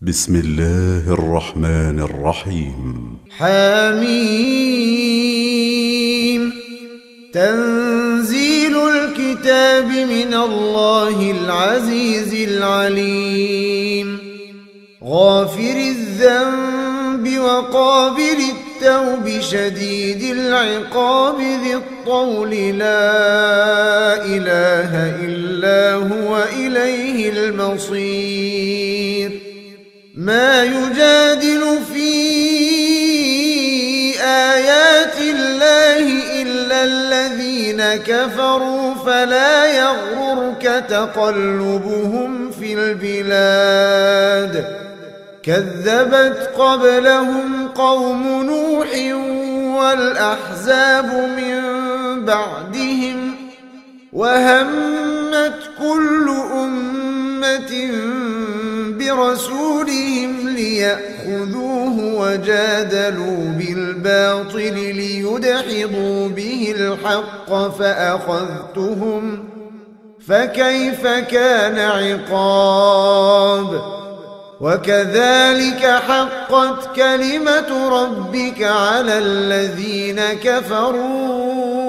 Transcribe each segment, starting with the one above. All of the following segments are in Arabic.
بسم الله الرحمن الرحيم. حميم. تنزيل الكتاب من الله العزيز العليم. غافر الذنب وقابل التوب شديد العقاب ذي الطول لا إله إلا هو إليه المصير. ما يجادل في آيات الله إلا الذين كفروا فلا يغررك تقلبهم في البلاد. كذبت قبلهم قوم نوح والأحزاب من بعدهم وهمت كل أمة برسولهم ليأخذوه وجادلوا بالباطل ليدحضوا به الحق فأخذتهم فكيف كان عقاب. وكذلك حقت كلمة ربك على الذين كفروا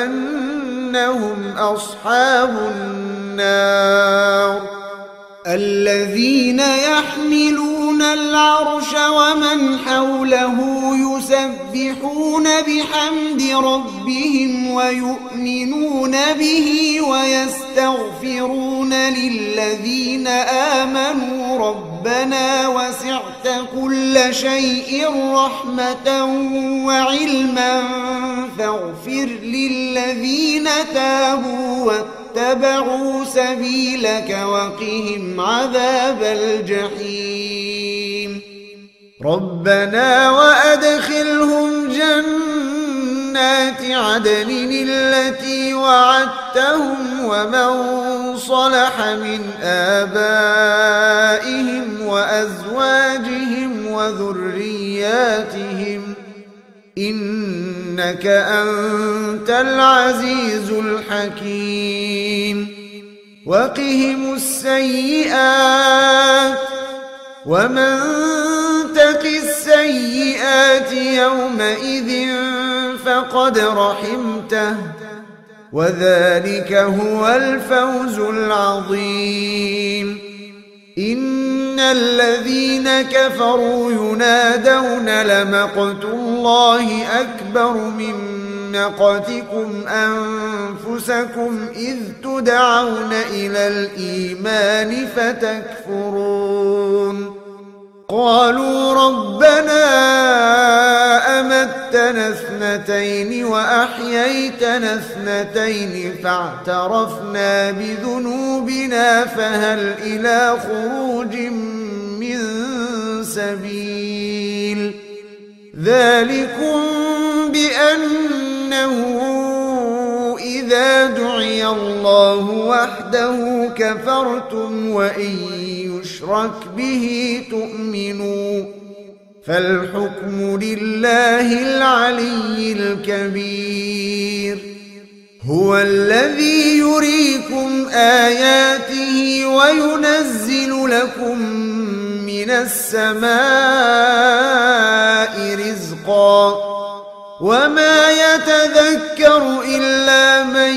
أنهم أصحاب النار. الذين يحملون العرش ومن حوله يسبحون بحمد ربهم ويؤمنون به ويستغفرون للذين آمنوا ربنا وسعت كل شيء رحمة وعلما فاغفر للذين تابوا واتبعوا سبيلك وقهم عذاب الجحيم. ربنا وأدخلهم جنات عدن التي وعدتهم ومن صلح من آبائهم وأزواجهم وذرياتهم إنك أنت العزيز الحكيم. وقهم السيئات ومن تق السيئات يومئذ فقد رحمته وذلك هو الفوز العظيم. إن الذين كفروا ينادون لمقت الله أكبر من مقتكم أنفسكم إذ تدعون إلى الإيمان فتكفرون. قالوا ربنا أمتنا اثنتين وأحييتنا اثنتين فاعترفنا بذنوبنا فهل إلى خروج من سبيل. ذلكم بأنه إذا دعي الله وحده كفرتم وإن يشرك به تؤمنوا فالحكم لله العلي الكبير. هو الذي يريكم آياته وينزل لكم من السماء رزقا وما يتذكر إلا من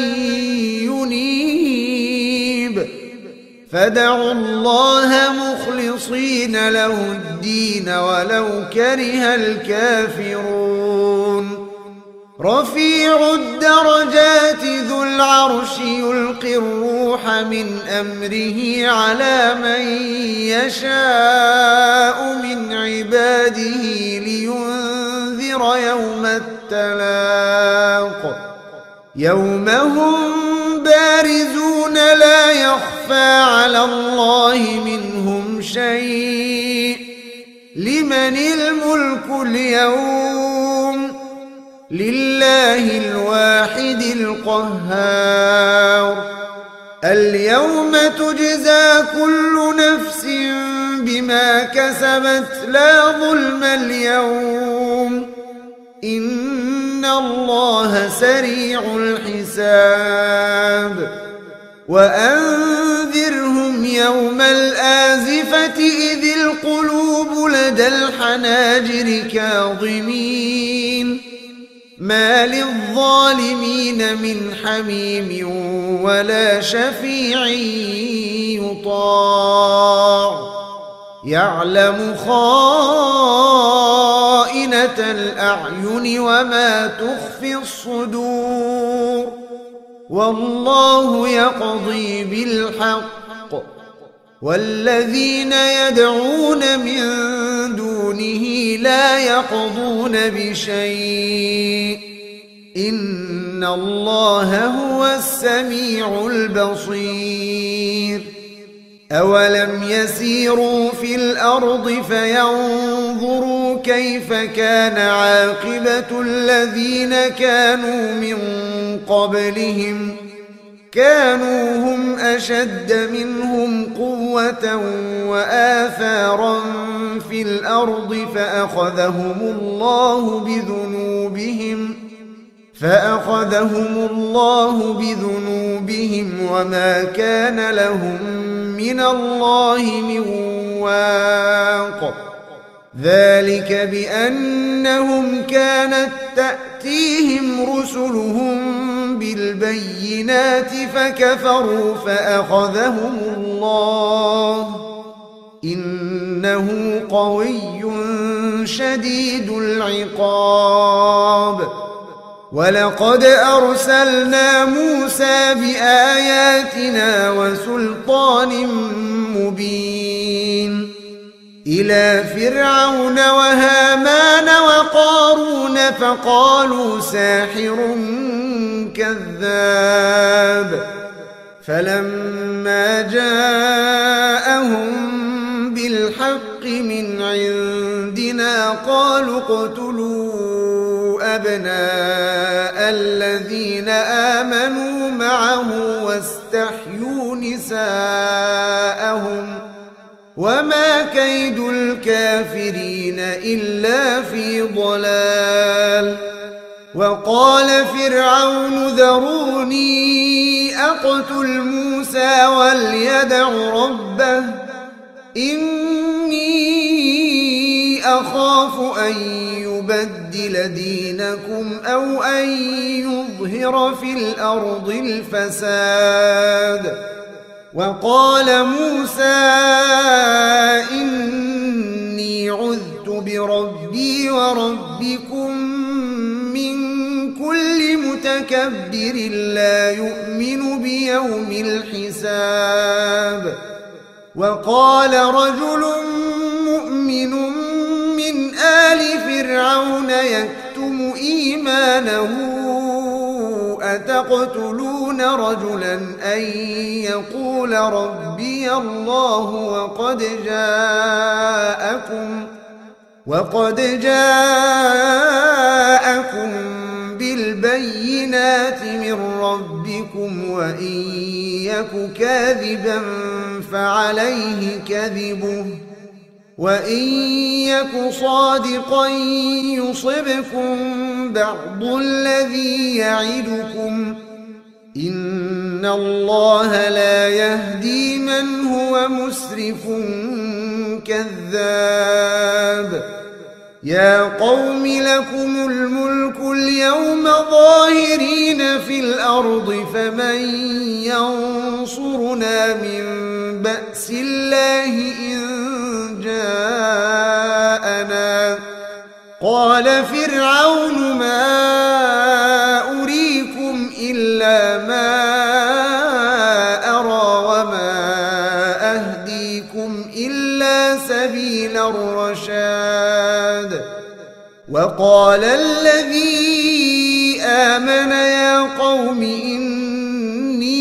ينيب. فادعوا الله مخلصين له الدين ولو كره الكافرون. رفيع الدرجات ذو العرش يلقي الروح من أمره على من يشاء من عباده لينذر يوم التلاق. يوم هم بارزون لا يخفى على الله منهم شيء. لمن الملك اليوم؟ لله الواحد القهار. اليوم تجزى كل نفس بما كسبت لا ظلم اليوم إن الله سريع الحساب. وأنذرهم يوم الآزفة إذ لدى الحناجر كاظمين ما للظالمين من حميم ولا شفيع يطاع يعلم خائنة الأعين وما تخفي الصدور والله يقضي بالحق والذين يدعون من دونه لا يقضون بشيء إن الله هو السميع البصير أولم يسيروا في الأرض فينظروا كيف كان عاقبة الذين كانوا من قبلهم كانوا هم أشد منهم قوة وآثارا في الأرض فأخذهم الله بذنوبهم وما كان لهم من الله من واق ذلك بأنهم كانت تأتيهم رسلهم بالبينات فكفروا فأخذهم الله إنه قوي شديد العقاب ولقد أرسلنا موسى بآياتنا وسلطان مبين إلى فرعون وهامان وقارون فقالوا ساحر كذاب فلما جاءهم بالحق من عندنا قالوا اقتلوا أبناء الذين آمنوا معه واستحيوا نساءهم وما كيد الكافرين إلا في ضلال وقال فرعون ذروني أقتل موسى وليدع ربه إني أخاف أن يبدل دينكم أو أن يظهر في الأرض الفساد وقال موسى إني عذت بربي وربكم من كل متكبر لا يؤمن بيوم الحساب وقال رجل مؤمن من آل فرعون يكتم إيمانه أتقتلون رجلا أن يقول ربي الله وقد جاءكم بالبينات من ربكم وإن يك كاذبا فعليه كذبه وإن يك صادقا يصبكم بعض الذي يعدكم إن الله لا يهدي من هو مسرف كذاب يا قوم لكم الملك اليوم ظاهرين في الأرض فمن ينصرنا من بأس الله إن جاءنا قال فرعون ما أريكم إلا ما أرى وما أهديكم إلا سبيل الرشاد وقال الذي آمن يا قوم إني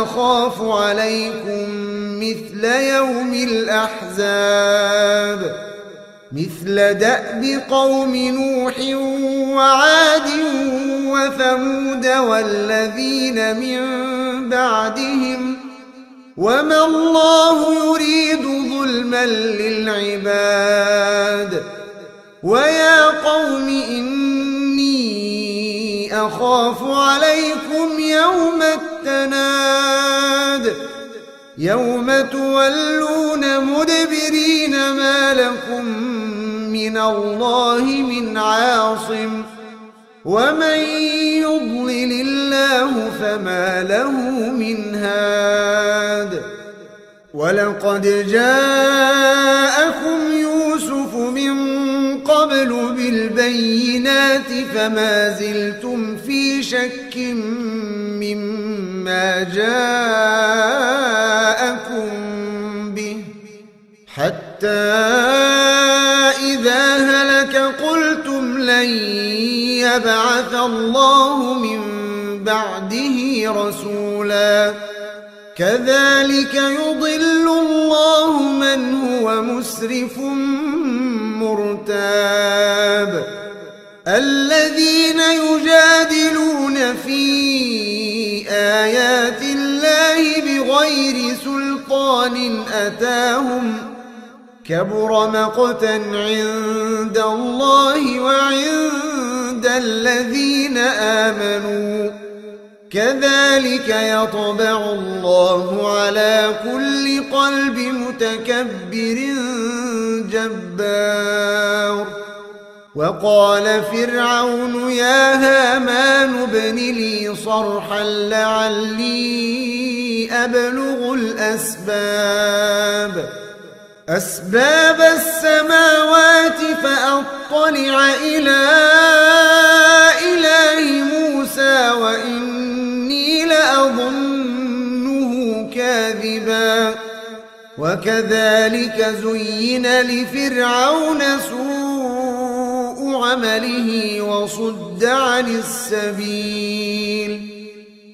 أخاف عليكم مثل يوم الأحزاب مثل دأب قوم نوح وعاد وثمود والذين من بعدهم وما الله يريد ظلما للعباد ويا قوم إني أخاف عليكم يوم التناد يوم تولون مدبرين ما لكم من الله من عاصم ومن يضلل الله فما له من هاد ولقد جاءكم يوسف من قبل بالبينات فما زلتم في شك مما جاءكم به حتى إذا هلك قلتم لن يبعث الله من بعده رسولا كذلك يضل الله من هو مسرف مرتاب الذين يجادلون في آيات الله بغير سلطان أتاهم كبر مقتا عند الله وعند الذين آمنوا كذلك يطبع الله على كل قلب متكبر جبار وقال فرعون يا هامان ابن لي صرحا لعلي أبلغ أسباب السماوات فأطلع إلى إله موسى وإني لأظنه كاذبا وكذلك زين لفرعون سوء عمله وصد عن السبيل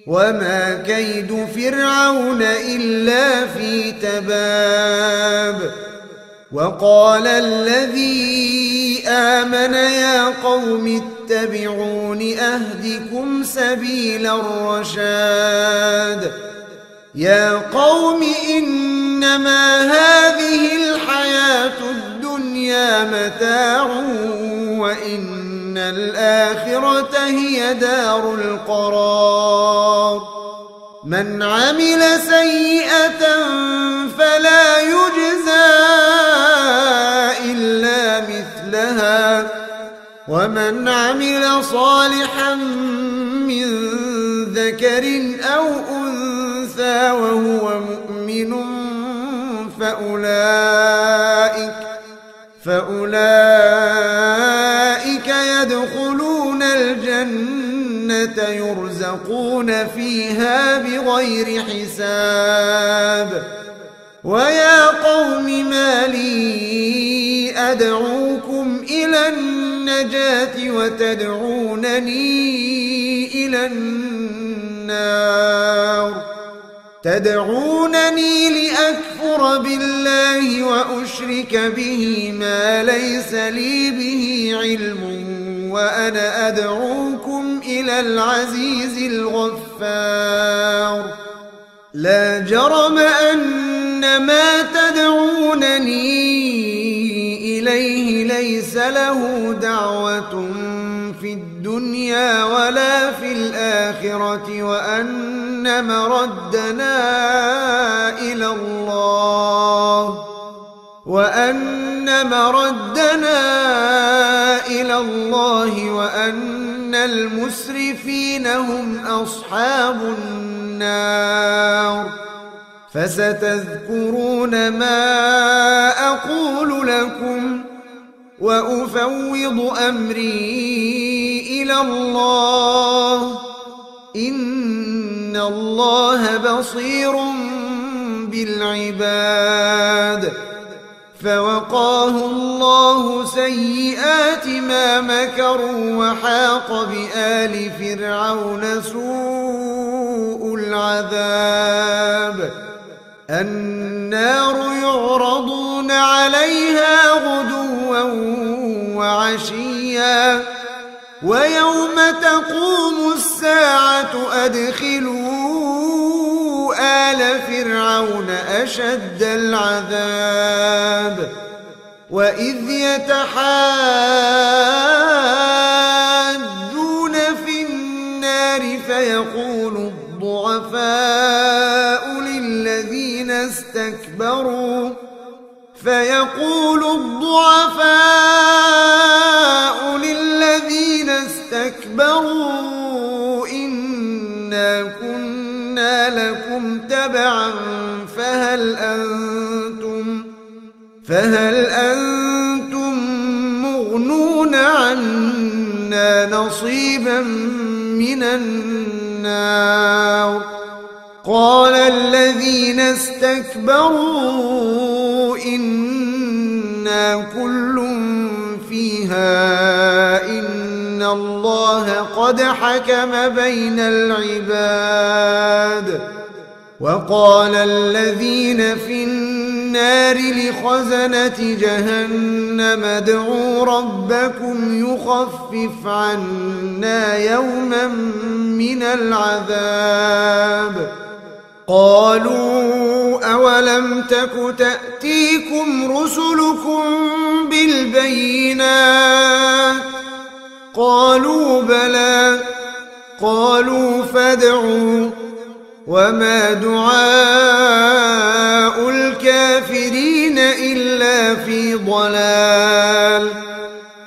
وما كيد فرعون إلا في تباب وقال الذي آمن يا قوم اتبعون أهدكم سبيل الرشاد يا قوم إنما هذه الحياة الدنيا متاع وإن الآخرة هي دار القرار من عمل سيئة فلا يجزى إلا مثلها ومن عمل صالحا من ذكر أو أنثى وهو مؤمن فأولئك يدخلون الجنة يرزقون فيها بغير حساب ويا قوم ما لي أدعوكم إلى النجاة وتدعونني إلى النار تدعونني لأكفر بالله وأشرك به ما ليس لي به علم وأنا أدعوكم إلى العزيز الغفار لا جرم أن ما تدعونني إليه ليس له دعوة في الدنيا ولا في الآخرة وأن مردنا إلى الله وأن المسرفين هم أصحاب النار فستذكرون ما أقول لكم وأفوض أمري إلى الله إن الله بصير بالعباد فوقاه الله سيئات ما مكروا وحاق بآل فرعون سوء العذاب النار يعرضون عليها غدوا وعشيا ويوم تقوم الساعة أدخلوا آل فرعون أشد العذاب وإذ يتحاجون في النار فيقول الضعفاء للذين استكبروا فيقول الضعفاء للذين استكبروا إنا كنا لكم تبعا فهل أنتم مغنون عنا نصيبا من النار قال الذين استكبروا إنا كل فيها إن الله قد حكم بين العباد وقال الذين في النار لخزنة جهنم ادعوا ربكم يخفف عنا يوما من العذاب قالوا أولم تك تأتيكم رسلكم بالبينات قالوا بلى قالوا فادعوا وما دعاء الكافرين إلا في ضلال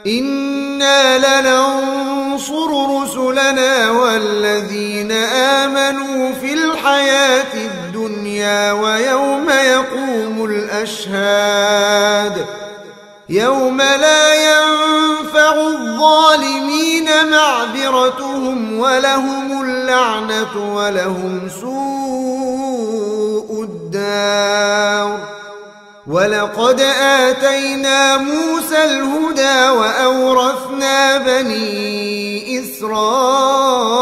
إنا لننصر رسلنا والذين آمنوا في الحياة الدنيا ويوم يقوم الأشهاد يوم لا ينفع الظالمين معذرتهم ولهم اللعنة ولهم سوء الدار ولقد آتينا موسى الهدى وأورثنا بني إسرائيل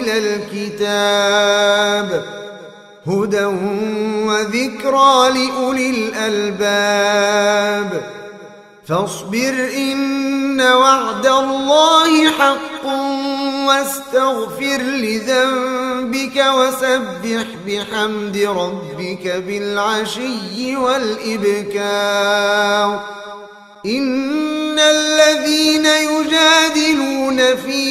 الكتاب هدى وذكرى لأولي الألباب فاصبر إن وعد الله حق واستغفر لذنبك وسبح بحمد ربك بالعشي والإبكار إن الذين يجادلون في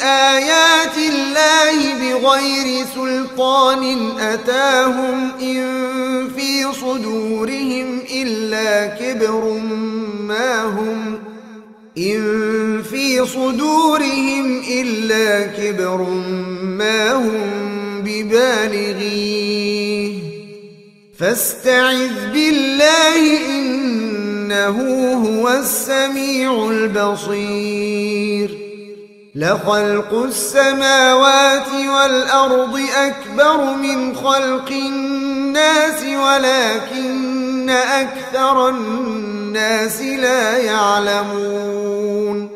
آيات الله بغير سلطان أتاهم إن في صدورهم إلا كبر ما هم ببالغيه فاستعذ بالله إنه هو السميع البصير لخلق السماوات والأرض أكبر من خلق الناس ولكن أكثر الناس لا يعلمون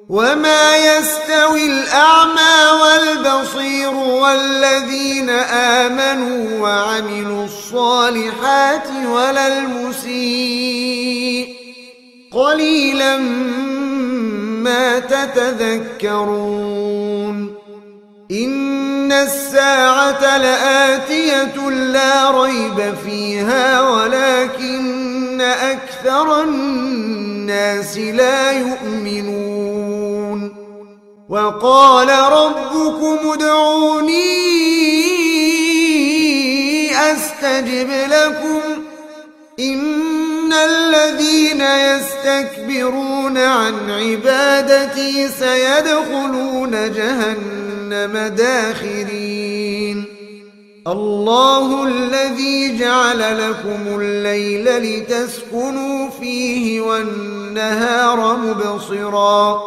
وما يستوي الأعمى والبصير والذين آمنوا وعملوا الصالحات ولا المسيء قليلا ما تتذكرون إن الساعة لآتية لا ريب فيها ولكن أكثر الناس لا يؤمنون وقال ربكم ادعوني أستجب لكم إن الذين يستكبرون عن عبادتي سيدخلون جهنم داخرين الله الذي جعل لكم الليل لتسكنوا فيه والنهار مبصرا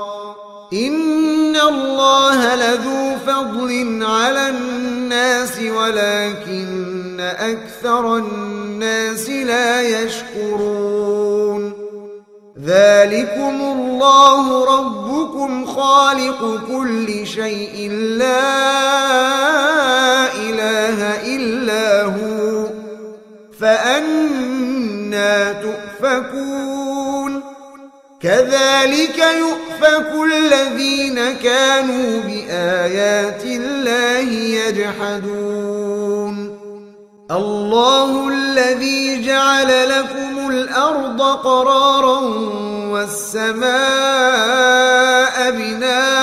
إن الله لذو فضل على الناس ولكن أكثر الناس لا يشكرون ذلكم الله ربكم خالق كل شيء لا إله إلا هو فأنى تؤفكون كذلك يؤفك الذين كانوا بآيات الله يجحدون الله الذي جعل لكم الأرض قرارا والسماء بناء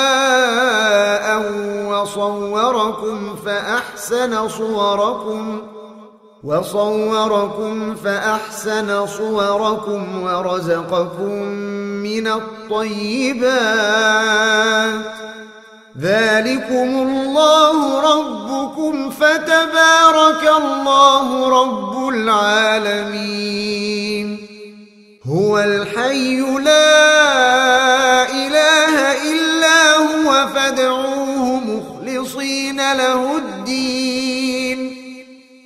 وصوركم وصوركم فأحسن صوركم ورزقكم من الطيبات ذلكم الله ربكم فتبارك الله رب العالمين هو الحي لا إله إلا هو فادعوه مخلصين له الدين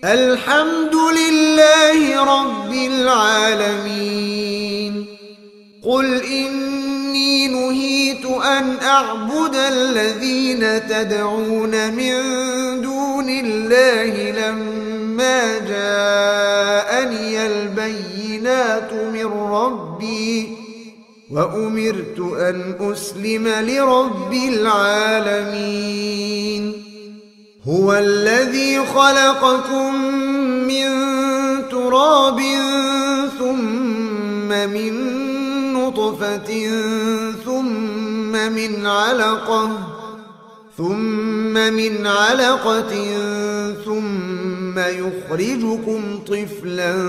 الحمد لله رب العالمين قل إني نهيت أن أعبد الذين تدعون من دون الله لما جاءني البينات من ربي وأمرت أن أسلم لرب العالمين هو الذي خلقكم من تراب ثم من نطفة ثم من علقة ثم يخرجكم طفلا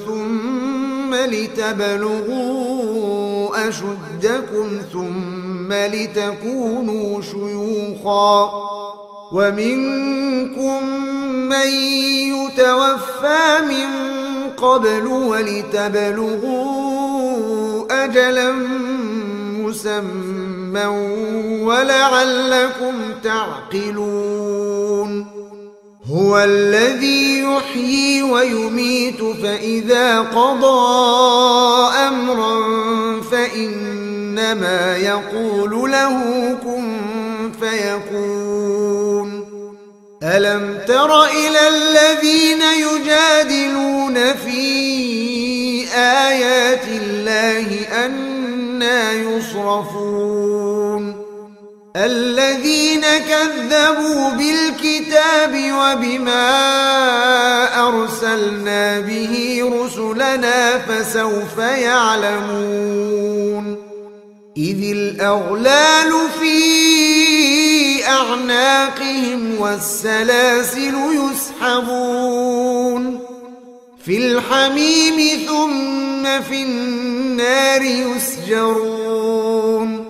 ثم لتبلغوا أشدكم ثم لتكونوا شيوخا ومنكم من يتوفى من قبل ولتبلغوا أجلا مسمى ولعلكم تعقلون هو الذي يحيي ويميت فإذا قضى أمرا فإنما يقول له كن فيكون ألم تر إلى الذين يجادلون في آيات الله أنى يصرفون الذين كذبوا بالكتاب وبما أرسلنا به رسلنا فسوف يعلمون إذ الأغلال في أعناقهم والسلاسل يسحبون في الحميم ثم في النار يسجرون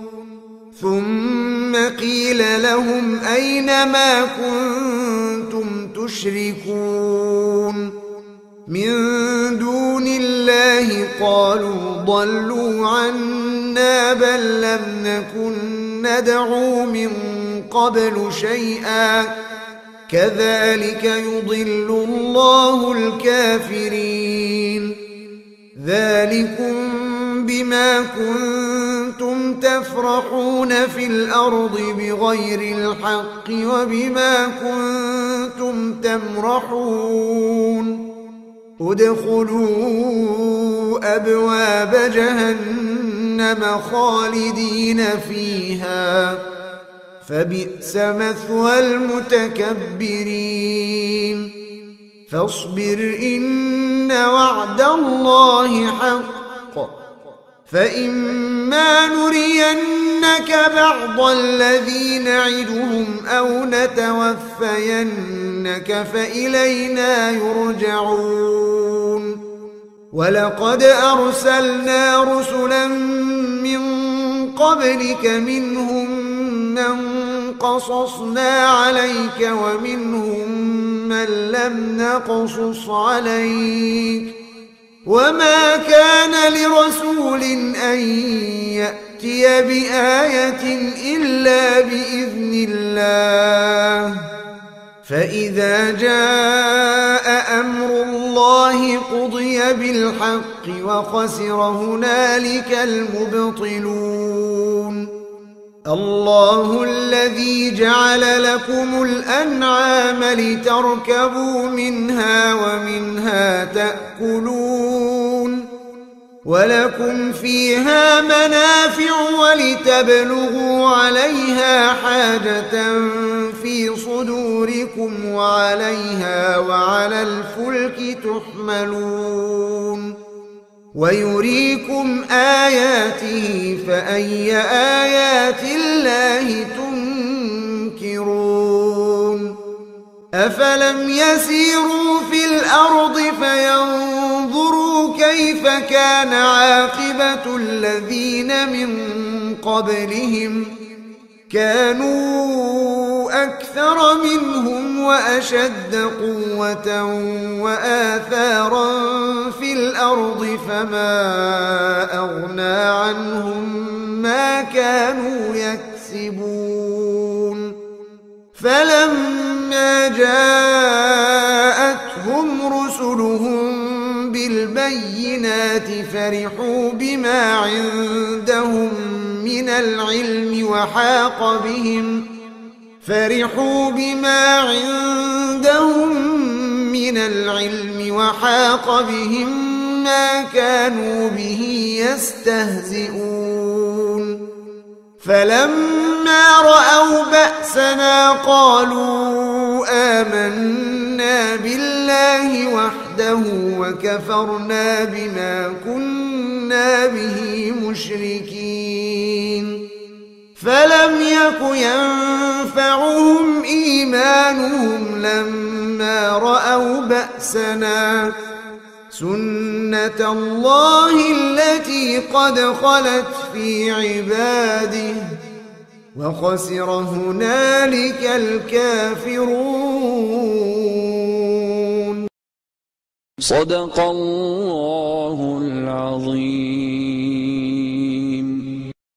ثم قيل لهم أين ما كنتم تشركون من دون الله قالوا ضلوا عنا بل لم نكن ندعو من قبل شيئا كذلك يضل الله الكافرين ذلكم بما كنتم تفرحون في الأرض بغير الحق وبما كنتم تمرحون ادخلوا أبواب جهنم خالدين فيها فبئس مثوى المتكبرين فاصبر إن وعد الله حق فإما نرينك بعض الذي نعدهم أو نتوفينك فإلينا يرجعون ولقد أرسلنا رسلا من قبلك منهم من قصصنا عليك ومنهم من لم نقصص عليك وما كان لرسول أن يأتي بآية إلا بإذن الله فإذا جاء أمر الله قضي بالحق وخسر هنالك المبطلون الله الذي جعل لكم الأنعام لتركبوا منها ومنها تأكلون ولكم فيها منافع ولتبلغوا عليها حاجة في صدوركم وعليها وعلى الفلك تحملون ويريكم آياته فأي آيات الله تنكرون أفلم يسيروا في الأرض فينظروا كيف كان عاقبة الذين من قبلهم كانوا أكثر منهم وأشد قوة وآثارا في الأرض فما أغنى عنهم ما كانوا يكسبون فلما جاءتهم رسلهم بالبينات فرحوا بما عندهم من العلم وحاق بهم ما كانوا به يستهزئون فلما رأوا بأسنا قالوا آمنا بالله وحده وكفرنا بما كنا به مشركين فلم يك ينفعهم إيمانهم لما رأوا بأسنا سنة الله التي قد خلت في عباده وخسر هنالك الكافرون. صدق الله العظيم.